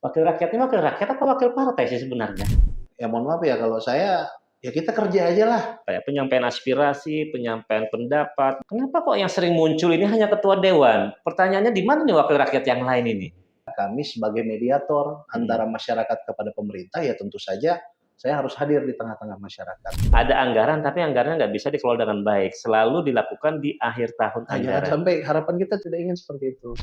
Wakil rakyat ini wakil rakyat apa wakil partai sih sebenarnya? Ya mohon maaf ya kalau saya, ya kita kerja aja lah. Kayak penyampaian aspirasi, penyampaian pendapat. Kenapa kok yang sering muncul ini hanya ketua dewan? Pertanyaannya di mana nih wakil rakyat yang lain ini? Kami sebagai mediator antara masyarakat kepada pemerintah, ya tentu saja saya harus hadir di tengah-tengah masyarakat. Ada anggaran, tapi anggarannya nggak bisa dikelola dengan baik. Selalu dilakukan di akhir tahun Nah, jangan anggaran. sampai harapan kita tidak ingin seperti itu.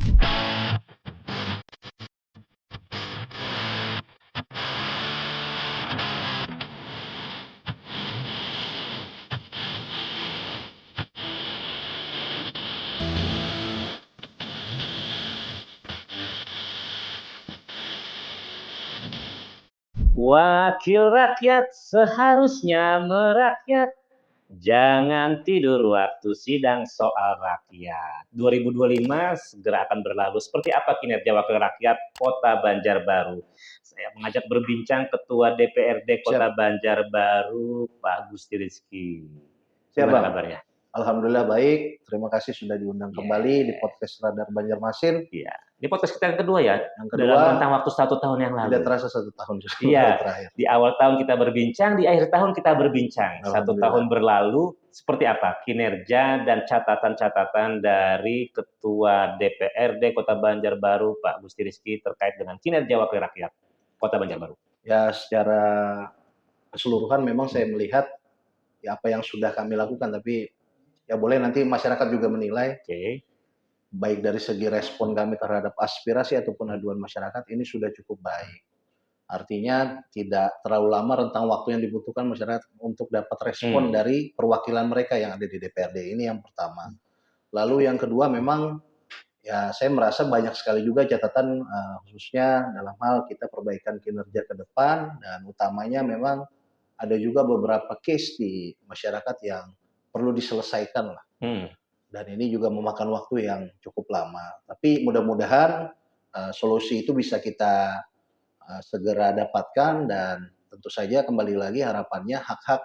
Wakil rakyat seharusnya merakyat. Jangan tidur waktu sidang soal rakyat. 2025 segera akan berlalu. Seperti apa kinerja Wakil Rakyat Kota Banjarbaru? Saya mengajak berbincang Ketua DPRD Kota Banjarbaru, Pak Gusti Rizky. Siap, Gimana Bang? kabarnya? Alhamdulillah baik. Terima kasih sudah diundang kembali di podcast Radar Banjarmasin. Iya. Ini podcast kita yang kedua ya. Yang kedua, dalam rentang waktu 1 tahun yang lalu. Tidak terasa 1 tahun sudah Iya. terakhir. Di awal tahun kita berbincang, di akhir tahun kita berbincang. 1 tahun berlalu, seperti apa kinerja dan catatan-catatan dari Ketua DPRD Kota Banjarbaru, Pak Gusti Rizky, terkait dengan kinerja Wakil Rakyat Kota Banjarbaru? Ya, secara keseluruhan memang saya melihat ya apa yang sudah kami lakukan, tapi ya boleh nanti masyarakat juga menilai. Baik dari segi respon kami terhadap aspirasi ataupun aduan masyarakat ini sudah cukup baik. Artinya tidak terlalu lama rentang waktu yang dibutuhkan masyarakat untuk dapat respon dari perwakilan mereka yang ada di DPRD. Ini yang pertama. Lalu yang kedua memang ya saya merasa banyak sekali juga catatan khususnya dalam hal kita perbaikan kinerja ke depan, dan utamanya memang ada juga beberapa case di masyarakat yang perlu diselesaikan lah. Dan ini juga memakan waktu yang cukup lama. Tapi mudah-mudahan solusi itu bisa kita segera dapatkan, dan tentu saja kembali lagi harapannya hak-hak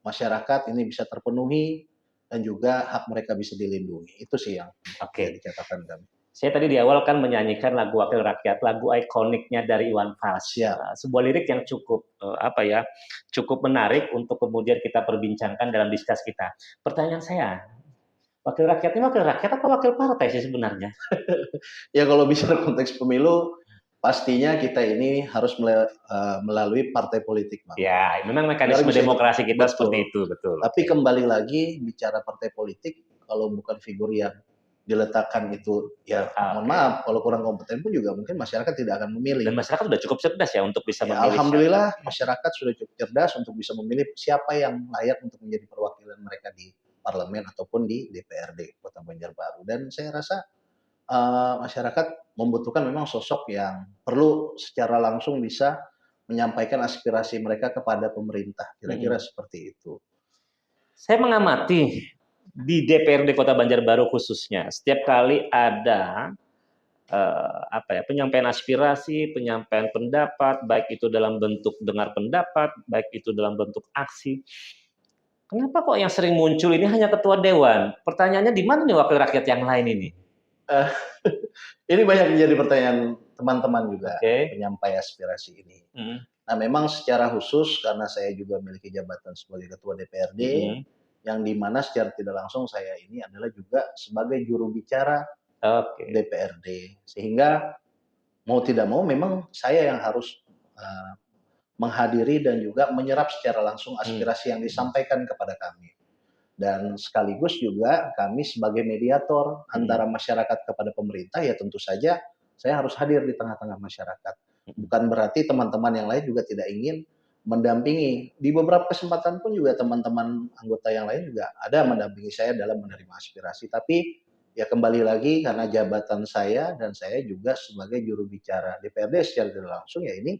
masyarakat ini bisa terpenuhi dan juga hak mereka bisa dilindungi. Itu sih yang jadi catatan kami. Saya tadi di awal kan menyanyikan lagu Wakil Rakyat, lagu ikoniknya dari Iwan Fals. Sebuah lirik yang cukup cukup menarik untuk kemudian kita perbincangkan dalam diskusi kita. Pertanyaan saya, Wakil rakyat ini wakil rakyat apa wakil partai sih sebenarnya? Ya kalau bicara konteks pemilu, pastinya kita ini harus melalui partai politik, Bang. Ya, memang mekanisme demokrasi kita seperti itu, betul. Tapi kembali lagi bicara partai politik, kalau bukan figur yang diletakkan itu, ya mohon maaf, kalau kurang kompeten pun juga mungkin masyarakat tidak akan memilih. Dan masyarakat sudah cukup cerdas ya untuk bisa memilih. Alhamdulillah masyarakat sudah cukup cerdas untuk bisa memilih siapa yang layak untuk menjadi perwakilan mereka di parlemen ataupun di DPRD Kota Banjarbaru. Dan saya rasa masyarakat membutuhkan memang sosok yang perlu secara langsung bisa menyampaikan aspirasi mereka kepada pemerintah. Kira-kira seperti itu. Saya mengamati di DPRD Kota Banjarbaru khususnya, setiap kali ada penyampaian aspirasi, penyampaian pendapat, baik itu dalam bentuk dengar pendapat, baik itu dalam bentuk aksi. Kenapa kok yang sering muncul ini hanya ketua dewan? Pertanyaannya di mana nih wakil rakyat yang lain ini? Ini banyak menjadi pertanyaan teman-teman juga, penyampai aspirasi ini. Nah, memang secara khusus karena saya juga memiliki jabatan sebagai ketua DPRD, yang dimana secara tidak langsung saya ini adalah juga sebagai juru bicara DPRD, sehingga mau tidak mau memang saya yang harus menghadiri dan juga menyerap secara langsung aspirasi yang disampaikan kepada kami. Dan sekaligus juga kami sebagai mediator antara masyarakat kepada pemerintah, ya tentu saja saya harus hadir di tengah-tengah masyarakat. Bukan berarti teman-teman yang lain juga tidak ingin mendampingi. Di beberapa kesempatan pun juga teman-teman anggota yang lain juga ada mendampingi saya dalam menerima aspirasi. Tapi ya kembali lagi karena jabatan saya dan saya juga sebagai juru bicara DPRD secara tidak langsung, ya ini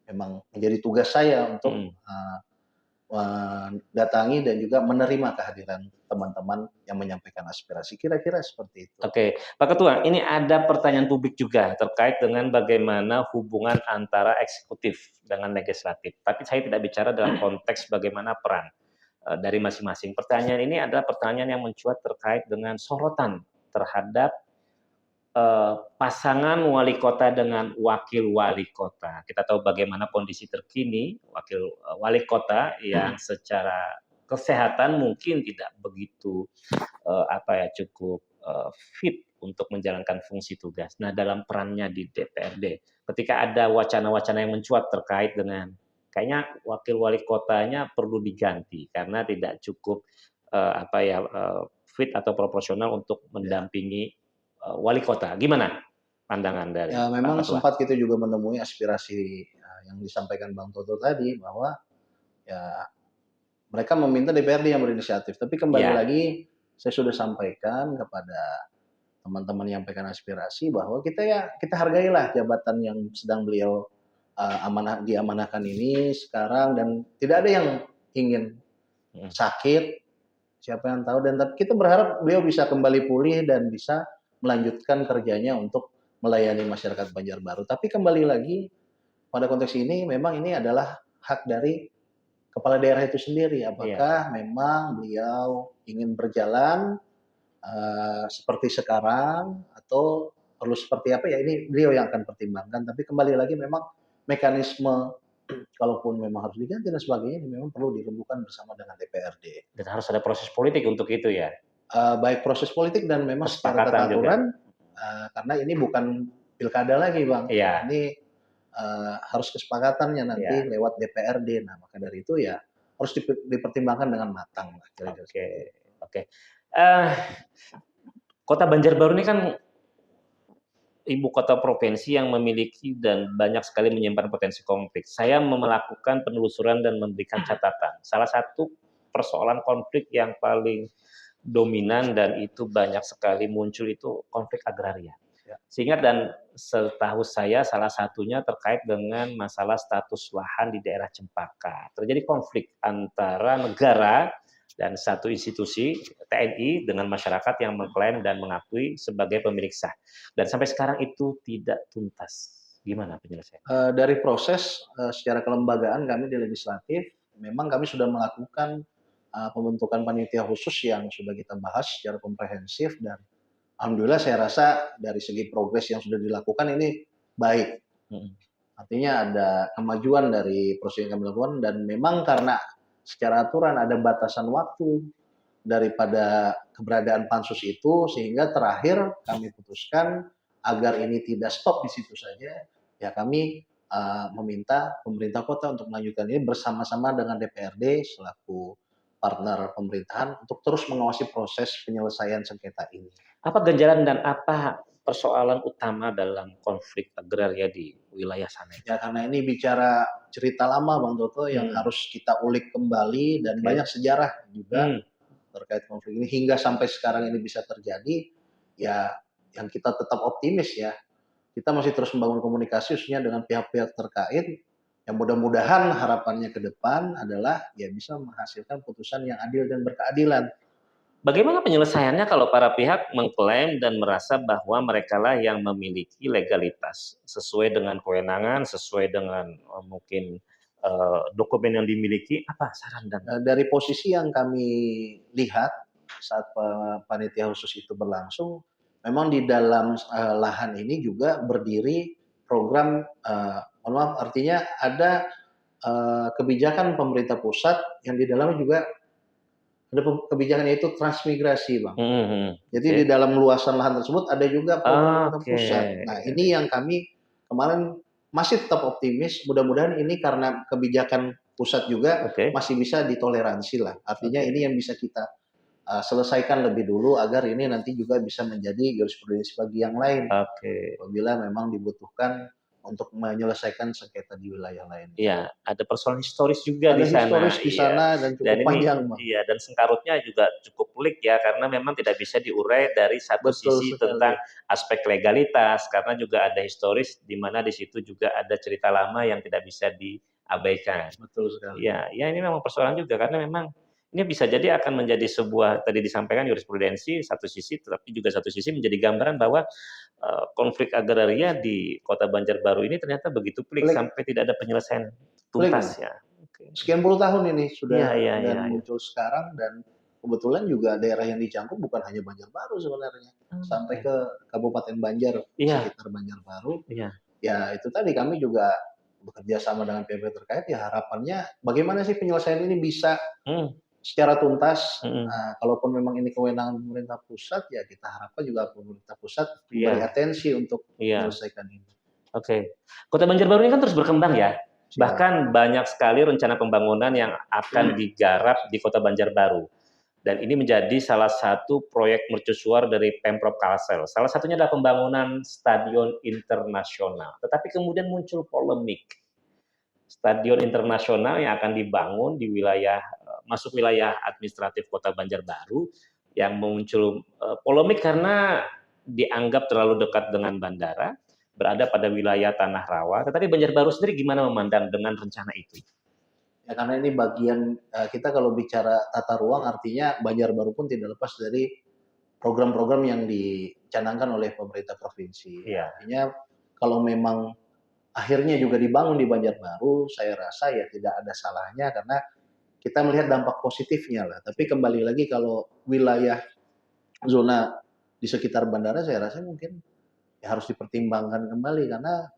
memang menjadi tugas saya untuk mendatangi dan juga menerima kehadiran teman-teman yang menyampaikan aspirasi. Kira-kira seperti itu. Oke, Pak Ketua, ini ada pertanyaan publik juga terkait dengan bagaimana hubungan antara eksekutif dengan legislatif. Tapi saya tidak bicara dalam konteks bagaimana peran dari masing-masing. Pertanyaan ini adalah pertanyaan yang mencuat terkait dengan sorotan terhadap pasangan wali kota dengan wakil wali kota. Kita tahu bagaimana kondisi terkini wali kota yang secara kesehatan mungkin tidak begitu cukup fit untuk menjalankan fungsi tugas. Nah, dalam perannya di DPRD, ketika ada wacana-wacana yang mencuat terkait dengan kayaknya wakil wali kotanya perlu diganti karena tidak cukup fit atau proporsional untuk mendampingi wali kota. Gimana pandangan dari Ya, memang Pak Ketua? sempat kita juga menemui aspirasi yang disampaikan Bang Toto tadi bahwa ya mereka meminta DPRD yang berinisiatif. Tapi kembali lagi saya sudah sampaikan kepada teman-teman yang menyampaikan aspirasi bahwa kita hargailah jabatan yang sedang beliau diamanahkan ini sekarang, dan tidak ada yang ingin sakit, siapa yang tahu, dan kita berharap beliau bisa kembali pulih dan bisa melanjutkan kerjanya untuk melayani masyarakat Banjarbaru. Tapi kembali lagi pada konteks ini memang ini adalah hak dari kepala daerah itu sendiri, apakah memang beliau ingin berjalan seperti sekarang atau perlu seperti apa, ya ini beliau yang akan pertimbangkan. Tapi kembali lagi memang mekanisme kalaupun memang harus diganti dan sebagainya, memang perlu dirembukan bersama dengan DPRD. Dan harus ada proses politik untuk itu ya? Baik proses politik dan memang secara aturan, karena ini bukan pilkada lagi Bang. Ini harus kesepakatannya nanti lewat DPRD. Nah, maka dari itu ya harus dipertimbangkan dengan matang. Oke. Kota Banjarbaru ini kan ibu kota provinsi yang memiliki dan banyak sekali menyimpan potensi konflik. Saya melakukan penelusuran dan memberikan catatan. Salah satu persoalan konflik yang paling dominan dan itu banyak sekali muncul itu konflik agraria. Sehingga dan setahu saya salah satunya terkait dengan masalah status lahan di daerah Cempaka. Terjadi konflik antara negara dan satu institusi TNI dengan masyarakat yang mengklaim dan mengakui sebagai pemilik sah. Dan sampai sekarang itu tidak tuntas. Gimana penyelesaiannya? Dari proses secara kelembagaan kami di legislatif, memang kami sudah melakukan pembentukan panitia khusus yang sudah kita bahas secara komprehensif, dan alhamdulillah saya rasa dari segi progres yang sudah dilakukan ini baik. Artinya ada kemajuan dari proses yang kami lakukan, dan memang karena secara aturan ada batasan waktu daripada keberadaan pansus itu, sehingga terakhir kami putuskan agar ini tidak stop di situ saja, ya kami meminta pemerintah kota untuk melanjutkan ini bersama-sama dengan DPRD selaku partner pemerintahan untuk terus mengawasi proses penyelesaian sengketa ini. Apa ganjalan dan apa persoalan utama dalam konflik agraria di wilayah sana? Ya, karena ini bicara cerita lama Bang Toto yang harus kita ulik kembali, dan banyak sejarah juga terkait konflik ini hingga sampai sekarang ini bisa terjadi. Ya, yang kita tetap optimis ya. Kita masih terus membangun komunikasi khususnya dengan pihak-pihak terkait, yang mudah-mudahan harapannya ke depan adalah ya bisa menghasilkan putusan yang adil dan berkeadilan. Bagaimana penyelesaiannya kalau para pihak mengklaim dan merasa bahwa merekalah yang memiliki legalitas sesuai dengan kewenangan, sesuai dengan mungkin dokumen yang dimiliki? Apa saran dan dari posisi yang kami lihat saat panitia khusus itu berlangsung, memang di dalam lahan ini juga berdiri program, artinya ada kebijakan pemerintah pusat yang di dalamnya juga ada kebijakan, yaitu transmigrasi Bang. Jadi di dalam luasan lahan tersebut ada juga program pusat. Nah, ini yang kami kemarin masih tetap optimis, mudah-mudahan ini karena kebijakan pusat juga masih bisa ditoleransi lah. Artinya ini yang bisa kita selesaikan lebih dulu agar ini nanti juga bisa menjadi jurisprudensi bagi yang lain. Apabila memang dibutuhkan untuk menyelesaikan sengketa di wilayah lain. Iya, ada persoalan historis juga ada di sana. Historis di sana dan cukup panjang. Iya, dan sengkarutnya juga cukup pelik ya, karena memang tidak bisa diurai dari satu sisi tentang aspek legalitas, karena juga ada historis di mana di situ juga ada cerita lama yang tidak bisa diabaikan. Betul sekali. Ya, ini memang persoalan juga karena memang ini bisa jadi akan menjadi sebuah, tadi disampaikan jurisprudensi satu sisi, tetapi juga satu sisi menjadi gambaran bahwa konflik agraria di Kota Banjarbaru ini ternyata begitu pelik sampai tidak ada penyelesaian tuntas ya. Sekian puluh tahun ini sudah dan muncul sekarang, dan kebetulan juga daerah yang dicangkup bukan hanya Banjarbaru sebenarnya, sampai ke Kabupaten Banjar, Iya. sekitar Banjarbaru. Iya. Ya itu tadi kami juga bekerja sama dengan pihak terkait, ya harapannya bagaimana sih penyelesaian ini bisa secara tuntas. Kalaupun memang ini kewenangan pemerintah pusat, ya kita harapkan juga pemerintah pusat memberi atensi untuk menyelesaikan ini. Oke. Kota Banjarbaru ini kan terus berkembang ya. Siap. Bahkan banyak sekali rencana pembangunan yang akan digarap di Kota Banjarbaru. Dan ini menjadi salah satu proyek mercusuar dari Pemprov Kalsel. Salah satunya adalah pembangunan stadion internasional. Tetapi kemudian muncul polemik. Stadion internasional yang akan dibangun di wilayah masuk wilayah administratif Kota Banjarbaru yang muncul polemik karena dianggap terlalu dekat dengan bandara, berada pada wilayah Tanah Rawa. Tetapi Banjarbaru sendiri gimana memandang dengan rencana itu? Ya karena ini bagian kita kalau bicara tata ruang, artinya Banjarbaru pun tidak lepas dari program-program yang dicanangkan oleh pemerintah provinsi. Iya. Artinya kalau memang akhirnya juga dibangun di Banjarbaru, saya rasa ya tidak ada salahnya karena kita melihat dampak positifnya lah. Tapi kembali lagi kalau wilayah zona di sekitar bandara, saya rasa mungkin ya harus dipertimbangkan kembali karena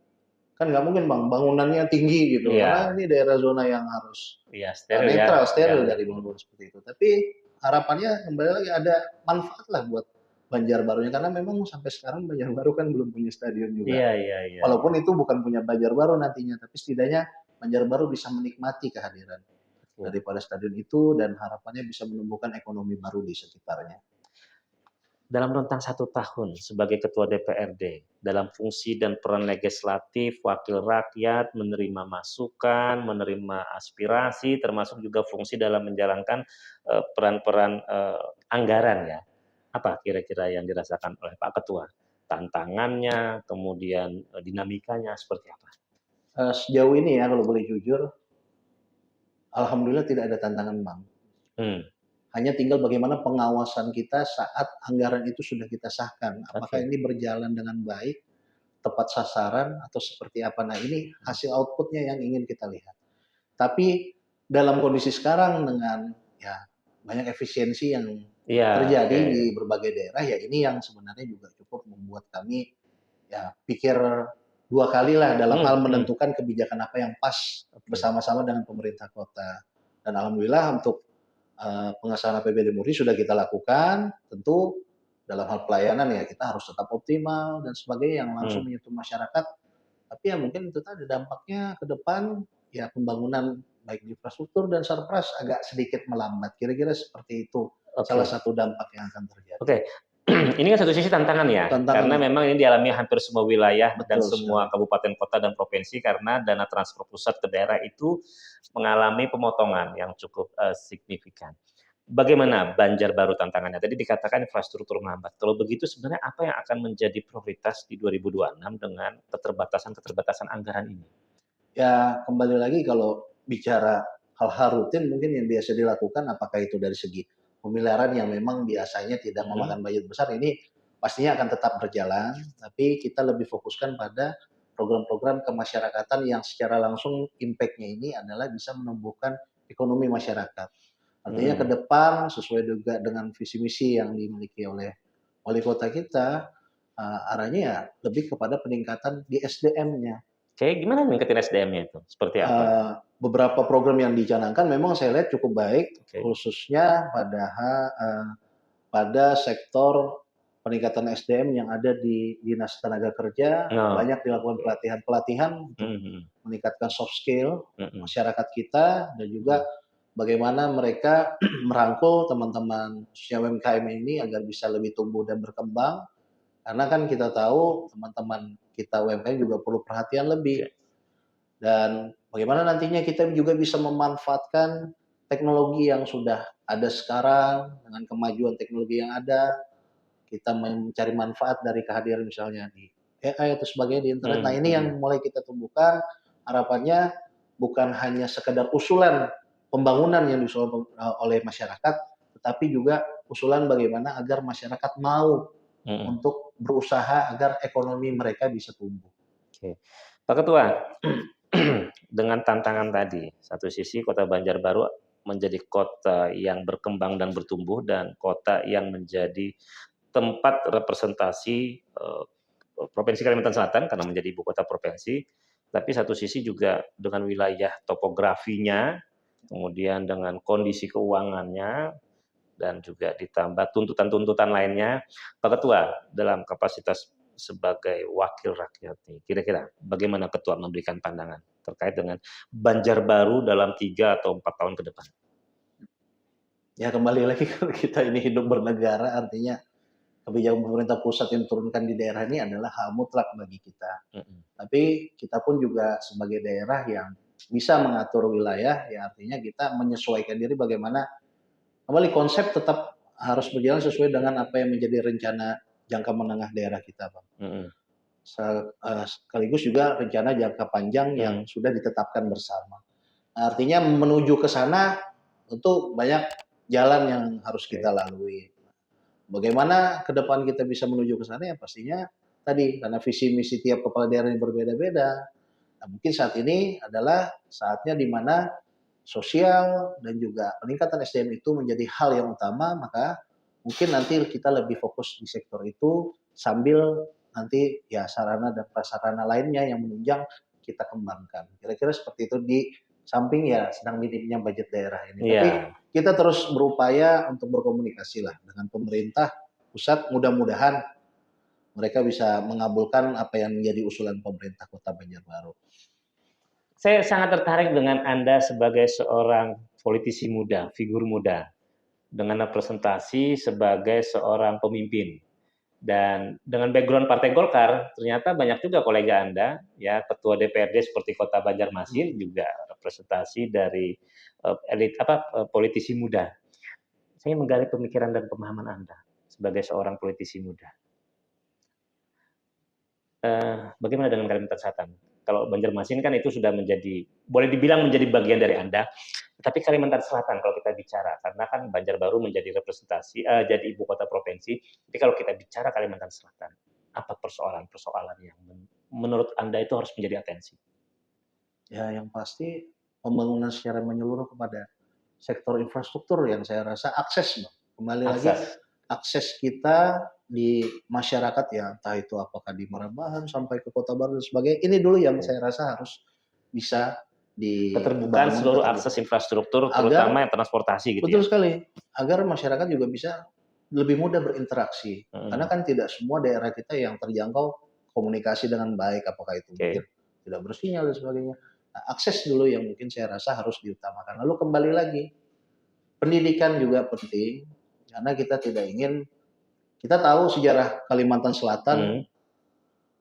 kan nggak mungkin Bang, bangunannya tinggi gitu. Karena ini daerah zona yang harus netral, steril dari bangunan seperti itu. Tapi harapannya kembali lagi ada manfaat lah buat Banjarbarunya karena memang sampai sekarang Banjarbaru kan belum punya stadion juga. Walaupun itu bukan punya Banjarbaru nantinya, tapi setidaknya Banjarbaru bisa menikmati kehadiran daripada stadion itu dan harapannya bisa menumbuhkan ekonomi baru di sekitarnya. Dalam rentang 1 tahun sebagai Ketua DPRD, dalam fungsi dan peran legislatif, wakil rakyat, menerima masukan, menerima aspirasi, termasuk juga fungsi dalam menjalankan peran-peran anggaran ya. Apa kira-kira yang dirasakan oleh Pak Ketua? Tantangannya, kemudian dinamikanya seperti apa? Sejauh ini ya kalau boleh jujur, alhamdulillah tidak ada tantangan Bang. Hanya tinggal bagaimana pengawasan kita saat anggaran itu sudah kita sahkan. Apakah ini berjalan dengan baik, tepat sasaran, atau seperti apa. Nah ini hasil outputnya yang ingin kita lihat. Tapi dalam kondisi sekarang dengan ya banyak efisiensi yang terjadi di berbagai daerah, ya ini yang sebenarnya juga cukup membuat kami ya pikir 2 kali lah dalam hal menentukan kebijakan apa yang pas bersama-sama dengan pemerintah kota. Dan alhamdulillah untuk pengesahan APBD murni sudah kita lakukan, tentu dalam hal pelayanan ya kita harus tetap optimal dan sebagainya yang langsung menyentuh masyarakat. Tapi ya mungkin itu tadi dampaknya ke depan ya pembangunan baik di infrastruktur dan sarpras agak sedikit melambat. Kira-kira seperti itu salah satu dampak yang akan terjadi. Ini kan satu sisi tantangan ya, karena memang ini dialami hampir semua wilayah dan semua kabupaten kota dan provinsi karena dana transfer pusat ke daerah itu mengalami pemotongan yang cukup signifikan. Bagaimana Banjarbaru tantangannya? Tadi dikatakan infrastruktur melambat. Kalau begitu sebenarnya apa yang akan menjadi prioritas di 2026 dengan keterbatasan anggaran ini? Ya kembali lagi kalau bicara hal-hal rutin mungkin yang biasa dilakukan apakah itu dari segi pemeliharaan yang memang biasanya tidak memakan budget besar, ini pastinya akan tetap berjalan, tapi kita lebih fokuskan pada program-program kemasyarakatan yang secara langsung impact-nya ini adalah bisa menumbuhkan ekonomi masyarakat. Artinya ke depan sesuai juga dengan visi misi yang dimiliki oleh wali kota kita, arahnya ya lebih kepada peningkatan di SDM-nya. Kayak gimana meningkatin SDM-nya itu? Seperti apa? Beberapa program yang dicanangkan memang saya lihat cukup baik, khususnya pada sektor peningkatan SDM yang ada di Dinas Tenaga Kerja, banyak dilakukan pelatihan-pelatihan untuk meningkatkan soft skill masyarakat kita dan juga bagaimana mereka merangkul teman-teman khususnya UMKM ini agar bisa lebih tumbuh dan berkembang. Karena kan kita tahu teman-teman kita UMKM juga perlu perhatian lebih. Dan bagaimana nantinya kita juga bisa memanfaatkan teknologi yang sudah ada sekarang dengan kemajuan teknologi yang ada, kita mencari manfaat dari kehadiran misalnya di AI atau sebagainya di internet. Nah ini yang mulai kita tumbuhkan, harapannya bukan hanya sekedar usulan pembangunan yang diusulkan oleh masyarakat, tetapi juga usulan bagaimana agar masyarakat mau untuk berusaha agar ekonomi mereka bisa tumbuh. Pak Ketua, dengan tantangan tadi, satu sisi Kota Banjarbaru menjadi kota yang berkembang dan bertumbuh, dan kota yang menjadi tempat representasi Provinsi Kalimantan Selatan karena menjadi ibu kota provinsi, tapi satu sisi juga dengan wilayah topografinya, kemudian dengan kondisi keuangannya, dan juga ditambah tuntutan-tuntutan lainnya. Pak Ketua, dalam kapasitas sebagai wakil rakyat nih, kira-kira bagaimana Ketua memberikan pandangan terkait dengan Banjarbaru dalam 3 atau 4 tahun ke depan? Ya kembali lagi kalau kita ini hidup bernegara, artinya kebijakan pemerintah pusat yang diturunkan di daerah ini adalah hak mutlak bagi kita. Tapi kita pun juga sebagai daerah yang bisa mengatur wilayah, ya artinya kita menyesuaikan diri bagaimana kembali konsep tetap harus berjalan sesuai dengan apa yang menjadi rencana jangka menengah daerah kita, Bang. Sekaligus juga rencana jangka panjang yang sudah ditetapkan bersama. Artinya menuju ke sana tentu banyak jalan yang harus kita lalui. Bagaimana ke depan kita bisa menuju ke sana, ya pastinya tadi karena visi misi tiap kepala daerah yang berbeda-beda. Nah, mungkin saat ini adalah saatnya di mana sosial dan juga peningkatan SDM itu menjadi hal yang utama, maka mungkin nanti kita lebih fokus di sektor itu sambil nanti ya sarana dan prasarana lainnya yang menunjang kita kembangkan. Kira-kira seperti itu di samping ya sedang minimnya budget daerah ini. Tapi kita terus berupaya untuk berkomunikasi lah dengan pemerintah pusat, mudah-mudahan mereka bisa mengabulkan apa yang menjadi usulan pemerintah Kota Banjarbaru. Saya sangat tertarik dengan Anda sebagai seorang politisi muda, figur muda, dengan representasi sebagai seorang pemimpin. Dan dengan background Partai Golkar, ternyata banyak juga kolega Anda, ya ketua DPRD seperti Kota Banjarmasin juga representasi dari elit politisi muda. Saya menggali pemikiran dan pemahaman Anda sebagai seorang politisi muda. Bagaimana dengan Kalimantan Selatan? Kalau Banjarmasin kan itu sudah menjadi, boleh dibilang menjadi bagian dari Anda, tapi Kalimantan Selatan kalau kita bicara, karena kan Banjarbaru menjadi representasi, jadi ibu kota provinsi, tapi kalau kita bicara Kalimantan Selatan, apa persoalan-persoalan yang menurut Anda itu harus menjadi atensi? Ya yang pasti pembangunan secara menyeluruh kepada sektor infrastruktur yang saya rasa akses, Bang. Kembali lagi akses kita di masyarakat ya, entah itu apakah di Marabahan sampai ke Kota Baru dan sebagainya. Ini dulu yang saya rasa harus bisa keterbukaan seluruh akses infrastruktur, terutama yang transportasi gitu. Betul sekali, agar masyarakat juga bisa lebih mudah berinteraksi. Karena kan tidak semua daerah kita yang terjangkau komunikasi dengan baik, apakah itu mungkin tidak bersinyal dan sebagainya. Nah, akses dulu yang mungkin saya rasa harus diutamakan. Lalu kembali lagi, pendidikan juga penting, karena kita tidak ingin, kita tahu sejarah Kalimantan Selatan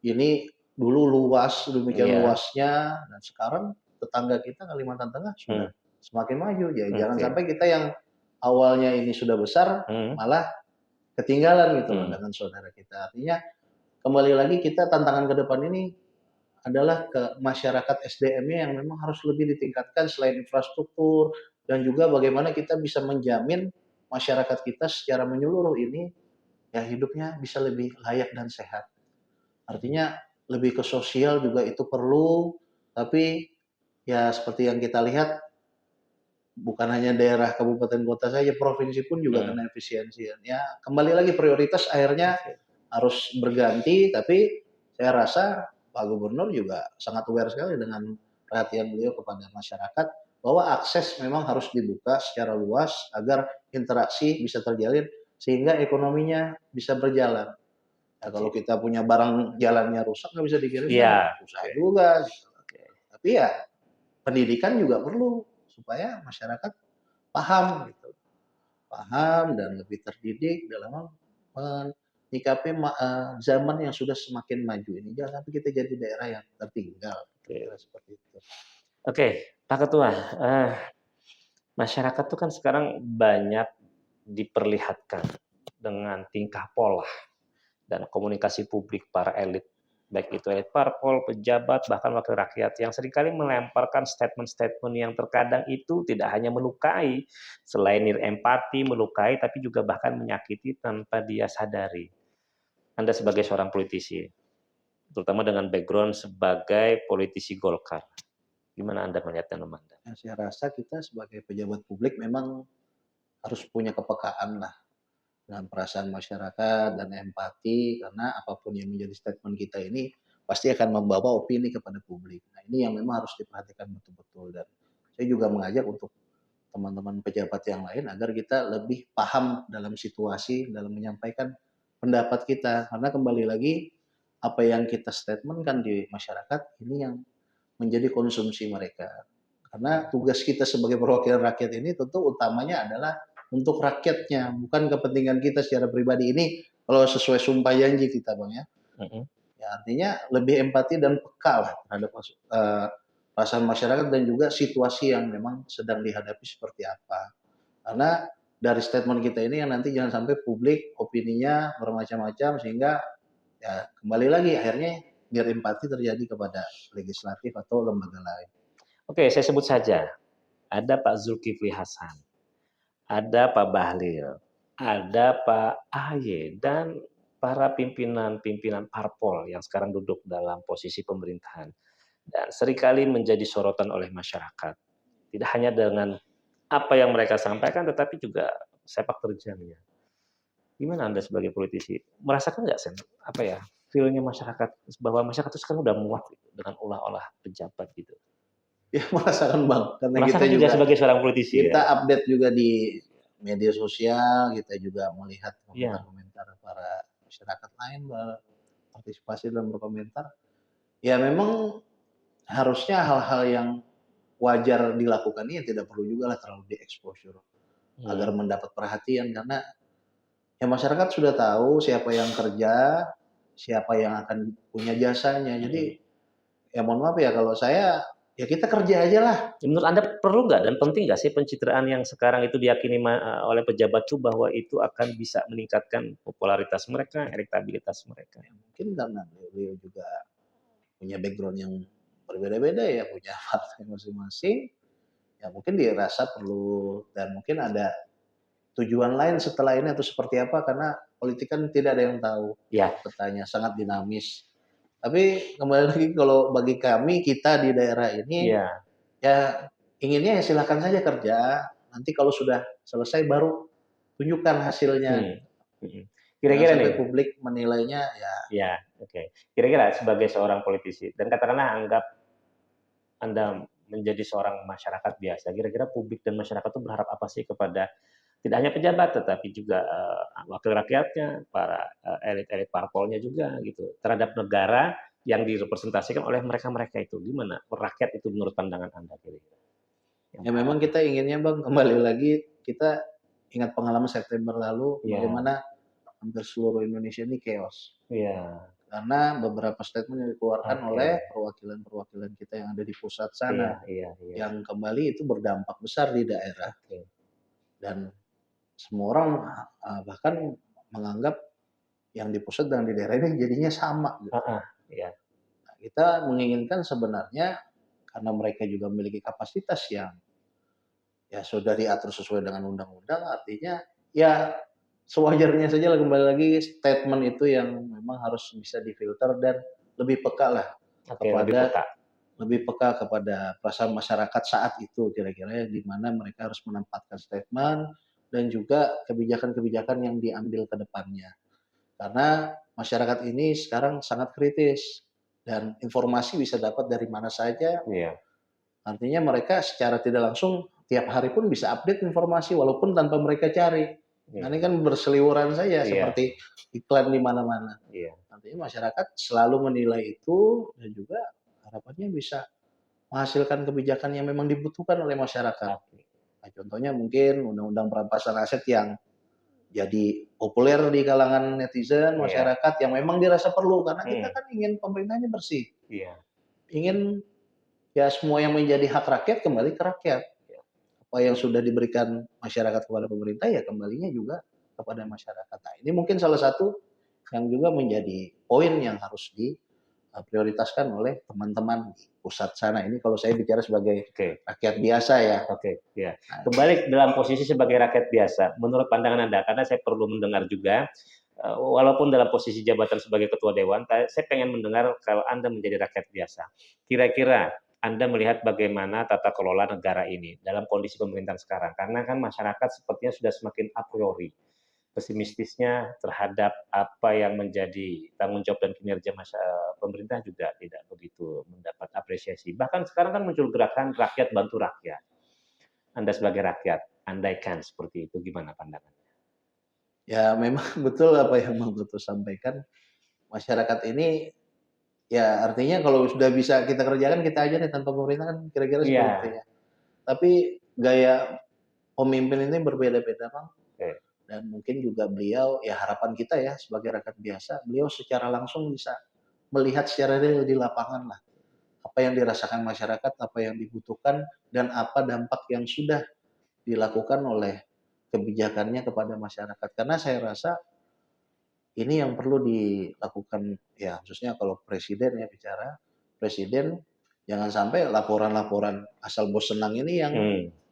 ini dulu luas, demikian luasnya, dan sekarang tetangga kita Kalimantan Tengah sudah semakin maju. Ya, jangan sampai kita yang awalnya ini sudah besar malah ketinggalan gitu dengan saudara kita. Artinya kembali lagi kita tantangan ke depan ini adalah ke masyarakat SDM-nya yang memang harus lebih ditingkatkan selain infrastruktur, dan juga bagaimana kita bisa menjamin masyarakat kita secara menyeluruh ini ya hidupnya bisa lebih layak dan sehat. Artinya lebih ke sosial juga itu perlu, tapi ya seperti yang kita lihat bukan hanya daerah kabupaten kota saja, provinsi pun juga kena efisiensi. Ya kembali lagi prioritas akhirnya harus berganti, tapi saya rasa Pak Gubernur juga sangat aware sekali dengan perhatian beliau kepada masyarakat bahwa akses memang harus dibuka secara luas agar interaksi bisa terjalin sehingga ekonominya bisa berjalan. Ya, kalau kita punya barang jalannya rusak nggak bisa dikirim, susah juga. Gitu. Tapi ya pendidikan juga perlu supaya masyarakat paham, gitu, paham dan lebih terdidik dalam menyikapi zaman yang sudah semakin maju ini. Jangan sampai kita jadi daerah yang tertinggal. Seperti itu. Oke, Pak Ketua, masyarakat itu kan sekarang banyak diperlihatkan dengan tingkah pola dan komunikasi publik para elit, baik itu elit parpol, pejabat, bahkan wakil rakyat, yang seringkali melemparkan statement-statement yang terkadang itu tidak hanya melukai, selain empati, melukai, tapi juga bahkan menyakiti tanpa dia sadari. Anda sebagai seorang politisi, terutama dengan background sebagai politisi Golkar, Gimana Anda melihat dan memandang? Nah, saya rasa kita sebagai pejabat publik memang harus punya kepekaan lah dengan perasaan masyarakat dan empati, karena apapun yang menjadi statement kita ini pasti akan membawa opini kepada publik. Nah, ini yang memang harus diperhatikan betul-betul, dan saya juga mengajak untuk teman-teman pejabat yang lain agar kita lebih paham dalam situasi dalam menyampaikan pendapat kita, karena kembali lagi apa yang kita statementkan di masyarakat ini yang menjadi konsumsi mereka. Karena tugas kita sebagai perwakilan rakyat ini tentu utamanya adalah untuk rakyatnya, bukan kepentingan kita secara pribadi. Ini kalau sesuai sumpah janji kita, Bang, ya. Ya artinya lebih empati dan peka lah terhadap perasaan masyarakat dan juga situasi yang memang sedang dihadapi seperti apa. Karena dari statement kita ini yang nanti jangan sampai publik opininya bermacam-macam, sehingga ya kembali lagi akhirnya biar empati terjadi kepada legislatif atau lembaga lain. Oke, saya sebut saja. Ada Pak Zulkifli Hasan, ada Pak Bahlil, ada Pak AHY, dan para pimpinan-pimpinan parpol yang sekarang duduk dalam posisi pemerintahan. Dan seringkali menjadi sorotan oleh masyarakat. Tidak hanya dengan apa yang mereka sampaikan, tetapi juga sepak terjangnya. Gimana Anda sebagai politisi? Merasakan nggak, apa ya, feel-nya masyarakat, bahwa masyarakat itu sekarang udah muak gitu, dengan olah-olah pejabat gitu? Ya merasakan, Bang, karena kita Merasakan juga juga sebagai seorang politisi kita ya? update juga di media sosial, kita juga melihat Iya. komentar-komentar para masyarakat lain berpartisipasi dalam berkomentar. Ya memang harusnya hal-hal yang wajar dilakukan ini tidak perlu juga lah terlalu di-exposure agar mendapat perhatian, karena ya masyarakat sudah tahu siapa yang kerja, siapa yang akan punya jasanya. Jadi ya mohon maaf ya kalau saya, ya kita kerja aja lah. Menurut Anda perlu nggak dan penting nggak sih pencitraan yang sekarang itu diyakini oleh pejabat itu bahwa itu akan bisa meningkatkan popularitas mereka, elektabilitas mereka? Ya, mungkin karena beliau juga punya background yang berbeda-beda ya, punya partai masing-masing. Ya mungkin dirasa perlu, dan mungkin ada tujuan lain setelah ini atau seperti apa, karena politik kan tidak ada yang tahu. Ya. Petanya sangat dinamis. Tapi kembali lagi kalau bagi kami, kita di daerah ini, ya inginnya ya silakan saja kerja. Nanti kalau sudah selesai baru tunjukkan hasilnya. Kira-kira sampai nih, publik menilainya ya. Ya, oke. Kira-kira sebagai seorang politisi dan katakanlah anggap Anda menjadi seorang masyarakat biasa, kira-kira publik dan masyarakat itu berharap apa sih kepada tidak hanya pejabat tetapi juga wakil rakyatnya, para elit-elit parpolnya juga gitu, terhadap negara yang direpresentasikan oleh mereka-mereka itu. Gimana rakyat itu menurut pandangan Anda kira-kira? Ya memang kita inginnya, Bang, kembali lagi kita ingat pengalaman September lalu, bagaimana hampir seluruh Indonesia ini chaos. Karena beberapa statement yang dikeluarkan oleh perwakilan-perwakilan kita yang ada di pusat sana, yang kembali itu berdampak besar di daerah. Dan semua orang bahkan menganggap yang di pusat dan di daerah ini jadinya sama. Gitu. Nah, kita menginginkan sebenarnya karena mereka juga memiliki kapasitas yang ya sudah diatur sesuai dengan undang-undang, artinya ya sewajarnya saja lah, kembali lagi statement itu yang memang harus bisa difilter dan lebih peka lah lebih peka kepada perasaan masyarakat saat itu, kira-kira di mana mereka harus menempatkan statement dan juga kebijakan-kebijakan yang diambil ke depannya. Karena masyarakat ini sekarang sangat kritis dan informasi bisa dapat dari mana saja. Artinya mereka secara tidak langsung tiap hari pun bisa update informasi walaupun tanpa mereka cari. Nah, ini kan berseliweran saja seperti iklan di mana-mana. Artinya masyarakat selalu menilai itu dan juga harapannya bisa menghasilkan kebijakan yang memang dibutuhkan oleh masyarakat. Nah, contohnya mungkin undang-undang perampasan aset yang jadi populer di kalangan netizen, masyarakat yang memang dirasa perlu, karena kita kan ingin pemerintahnya bersih. Ingin ya semua yang menjadi hak rakyat kembali ke rakyat. Apa yang sudah diberikan masyarakat kepada pemerintah ya kembalinya juga kepada masyarakat. Nah, ini mungkin salah satu yang juga menjadi poin yang harus diprioritaskan oleh teman-teman di pusat sana. Ini kalau saya bicara sebagai rakyat biasa ya. Nah, kembali dalam posisi sebagai rakyat biasa, menurut pandangan Anda, karena saya perlu mendengar juga, walaupun dalam posisi jabatan sebagai ketua dewan, saya pengen mendengar kalau Anda menjadi rakyat biasa. Kira-kira Anda melihat bagaimana tata kelola negara ini dalam kondisi pemerintahan sekarang? Karena kan masyarakat sepertinya sudah semakin a priori pesimistisnya terhadap apa yang menjadi tanggung jawab dan kinerja pemerintah juga tidak begitu mendapat apresiasi. Bahkan sekarang kan muncul gerakan rakyat bantu rakyat. Anda sebagai rakyat, andaikan seperti itu, gimana pandangannya? Ya memang betul apa yang Bang Toto sampaikan, masyarakat ini ya artinya kalau sudah bisa kita kerjakan kita aja nih tanpa pemerintah kan kira-kira seperti itu Iya. ya. Tapi gaya pemimpin ini berbeda-beda Bang. Oke. Dan mungkin juga beliau, ya harapan kita ya sebagai rakyat biasa, beliau secara langsung bisa melihat secara real di lapangan lah. Apa yang dirasakan masyarakat, apa yang dibutuhkan, dan apa dampak yang sudah dilakukan oleh kebijakannya kepada masyarakat. Karena saya rasa ini yang perlu dilakukan, ya khususnya kalau presiden ya bicara, presiden jangan sampai laporan-laporan asal bos senang ini yang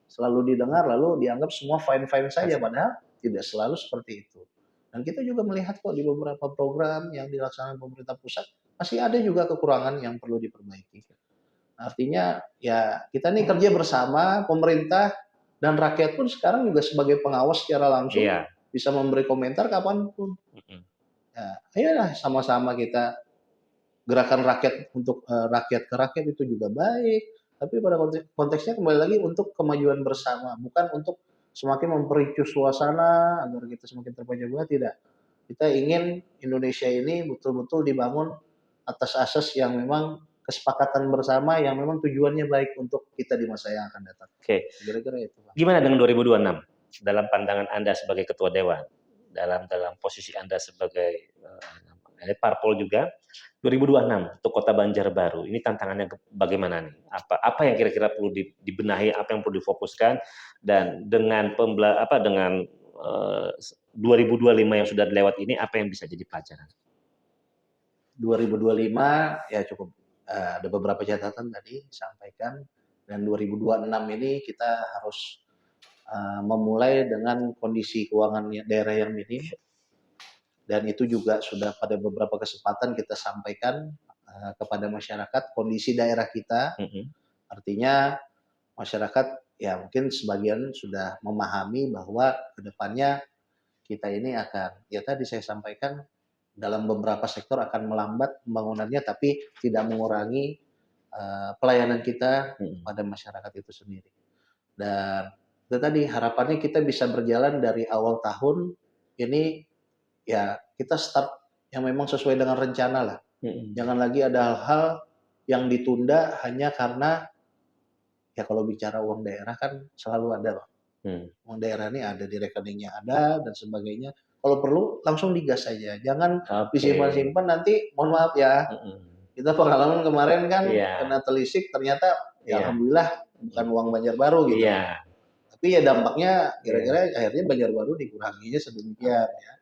selalu didengar lalu dianggap semua fine-fine saja, padahal tidak selalu seperti itu. Dan kita juga melihat kok di beberapa program yang dilaksanakan pemerintah pusat, masih ada juga kekurangan yang perlu diperbaiki. Artinya ya kita nih kerja bersama, pemerintah dan rakyat pun sekarang juga sebagai pengawas secara langsung bisa memberi komentar kapanpun. Ya, ayolah sama-sama kita gerakan rakyat untuk rakyat ke rakyat itu juga baik, tapi pada konteksnya kembali lagi untuk kemajuan bersama, bukan untuk semakin mempericu suasana agar kita semakin terpecah belah, tidak. Kita ingin Indonesia ini betul-betul dibangun atas asas yang memang kesepakatan bersama yang memang tujuannya baik untuk kita di masa yang akan datang. Oke. Kira-kira itu, Pak. Gimana dengan 2026 dalam pandangan Anda sebagai ketua dewan, dalam posisi Anda sebagai parpol juga, 2026 untuk Kota Banjarbaru ini tantangannya bagaimana nih? Apa yang kira-kira perlu dibenahi, apa yang perlu difokuskan, dan dengan 2025 yang sudah lewat ini apa yang bisa jadi pelajaran? 2025 ya cukup ada beberapa catatan tadi disampaikan, dan 2026 ini kita harus memulai dengan kondisi keuangan daerah yang minim, dan itu juga sudah pada beberapa kesempatan kita sampaikan kepada masyarakat kondisi daerah kita. Artinya masyarakat ya mungkin sebagian sudah memahami bahwa kedepannya kita ini akan, ya tadi saya sampaikan, dalam beberapa sektor akan melambat pembangunannya, tapi tidak mengurangi pelayanan kita pada masyarakat itu sendiri. Dan itu tadi harapannya kita bisa berjalan dari awal tahun ini, ya kita start yang memang sesuai dengan rencana lah. Jangan lagi ada hal-hal yang ditunda hanya karena, ya kalau bicara uang daerah kan selalu ada Bang. Uang daerah ini ada di rekeningnya ada dan sebagainya. Kalau perlu langsung digas saja, jangan disimpan-simpan nanti, mohon maaf ya. Kita pengalaman kemarin kan kena telisik ternyata ya alhamdulillah bukan uang Banjarbaru gitu. Tapi ya dampaknya kira-kira akhirnya Banjarbaru dikuranginya sedemikian ya.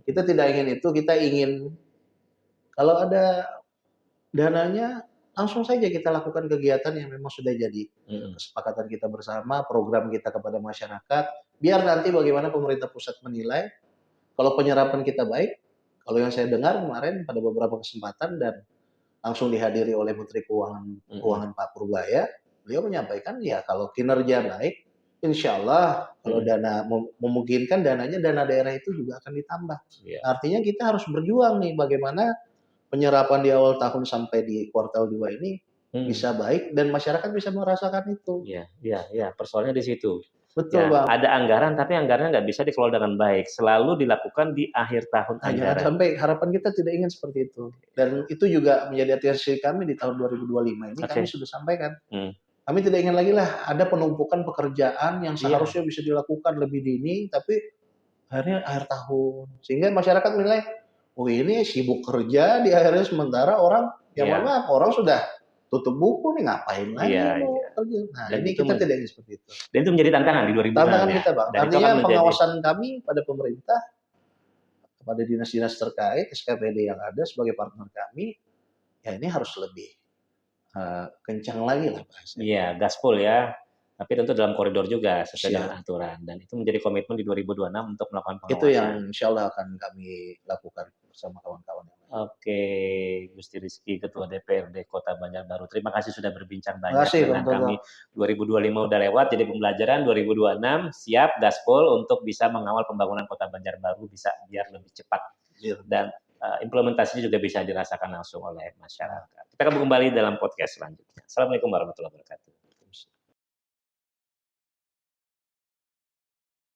Kita tidak ingin itu, kita ingin kalau ada dananya langsung saja kita lakukan kegiatan yang memang sudah jadi kesepakatan kita bersama, program kita kepada masyarakat, biar nanti bagaimana pemerintah pusat menilai. Kalau penyerapan kita baik, kalau yang saya dengar kemarin pada beberapa kesempatan dan langsung dihadiri oleh Menteri Keuangan Pak Purbaya, beliau menyampaikan ya kalau kinerja baik, insya Allah kalau dana memungkinkan dananya, dana daerah itu juga akan ditambah. Artinya kita harus berjuang nih bagaimana penyerapan di awal tahun sampai di kuartal 2 ini bisa baik dan masyarakat bisa merasakan itu. Iya, persoalannya di situ. Betul Bang. Ada anggaran tapi anggarannya nggak bisa dikelola dengan baik. Selalu dilakukan di akhir tahun anggaran. Jangan sampai, harapan kita tidak ingin seperti itu. Dan itu juga menjadi atensi kami di tahun 2025 ini. Kami sudah sampaikan. Kami tidak ingin lagi lah ada penumpukan pekerjaan yang seharusnya bisa dilakukan lebih dini, tapi akhirnya akhir tahun. Sehingga masyarakat menilai, oh ini sibuk kerja di akhirnya sementara orang, ya mohon maaf, orang sudah tutup buku nih ngapain lagi mau kerja. Nah dan ini kita tidak ingin seperti itu. Dan itu menjadi tantangan di 2026 tantangan kita Bang. Artinya pengawasan kami pada pemerintah, kepada dinas-dinas terkait, SKPD yang ada sebagai partner kami, ya ini harus lebih kencang lagi lah bahasanya. Iya, gaspol ya. Tapi tentu dalam koridor juga sesuai dengan aturan. Dan itu menjadi komitmen di 2026 untuk melakukan pengawasan. Itu yang insya Allah akan kami lakukan. bersama kawan-kawan yang lain. Oke, Gusti Rizky, Ketua DPRD Kota Banjarbaru. Terima kasih sudah berbincang Terima banyak kasih, dengan Bang Toto. kami. 2025 udah lewat, jadi pembelajaran 2026 siap gaspol untuk bisa mengawal pembangunan Kota Banjarbaru bisa biar lebih cepat dan implementasinya juga bisa dirasakan langsung oleh masyarakat. Kita akan kembali dalam podcast selanjutnya. Assalamualaikum warahmatullahi wabarakatuh.